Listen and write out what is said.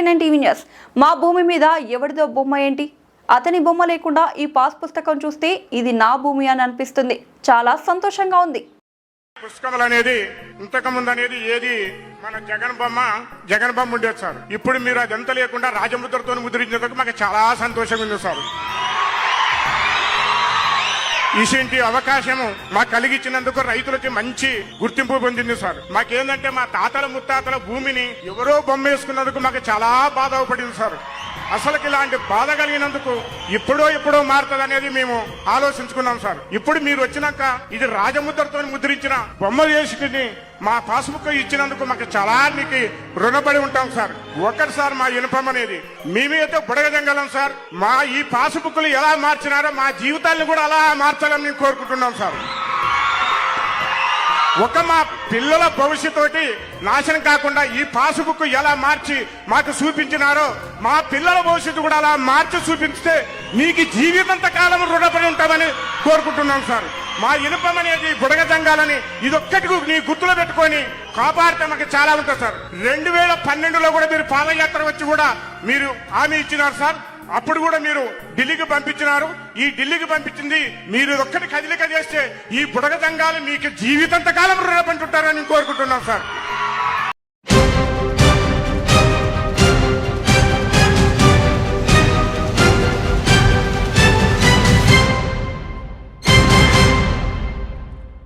KNN TV news. మా భూమి మీద ఎవరిదో బొమ్మ ఏంటి? అతని బొమ్మ లేకుండా ఈ పాస్ పుస్తకం చూస్తే ఇది నా భూమి అని అనిపిస్తుంది. చాలా సంతోషంగా ఉంది. పుస్తకాలు అనేది ఇంతకు ముందు అనేది ఏది మన జగన్ బొమ్మ ఉండేది సార్. ఇప్పుడు మీరు అదంతా లేకుండా రాజముద్రతో ముద్రించేందుకు మాకు చాలా సంతోషంగా ఉంది సార్. ఇటువంటి అవకాశం మాకు కలిగించినందుకు రైతులకి మంచి గుర్తింపు పొందింది సార్. మాకేందంటే మా తాతల ముత్తాతల భూమిని ఎవరో బొమ్మ వేసుకున్నందుకు మాకు చాలా బాధపడింది సార్. అసలుకి ఇలాంటి బాధ కలిగినందుకు ఎప్పుడో మారుతుంది అనేది మేము ఆలోచించుకున్నాం సార్. ఇప్పుడు మీరు వచ్చినాక ఇది రాజముద్రతో ముద్రించిన బొమ్మ వేసుకుని మా పాస్బుక్ ఇచ్చినందుకు మాకు చాలా మీకు రుణపడి ఉంటాం సార్. ఒకటి సార్ మా యూనిఫామ్ అనేది మేమైతే బుడగజంగలం సార్. మా ఈ పాస్బుక్లు ఎలా మార్చినారో మా జీవితాలను కూడా అలా మార్చాలని మేము కోరుకుంటున్నాం సార్. మా పిల్లల భవిష్యత్తు నాశనం కాకుండా ఈ పాస్బుక్ ఎలా మార్చి మాకు చూపించినారో మా పిల్లల భవిష్యత్తు కూడా అలా మార్చి చూపిస్తే మీకు జీవితంత కాలం రుణపడి ఉంటామని కోరుకుంటున్నాం సార్. మా ఇనుపం అనేది బుడగజంగాలని ఇదొక్కటి నీ గుర్తులో పెట్టుకొని కాపాడితే మాకు చాలా ఉంటుంది సార్. 2012లో కూడా మీరు పాదయాత్ర వచ్చి కూడా మీరు హామీ ఇచ్చినారు సార్. అప్పుడు కూడా మీరు ఢిల్లీకి పంపించినారు. ఈ ఢిల్లీకి పంపించింది మీరు ఒక్కటి కదిలిక చేస్తే ఈ బుడగజంగాలు మీకు జీవితంత కాలం రుణపడి ఉంటారని కోరుకుంటున్నాం సార్.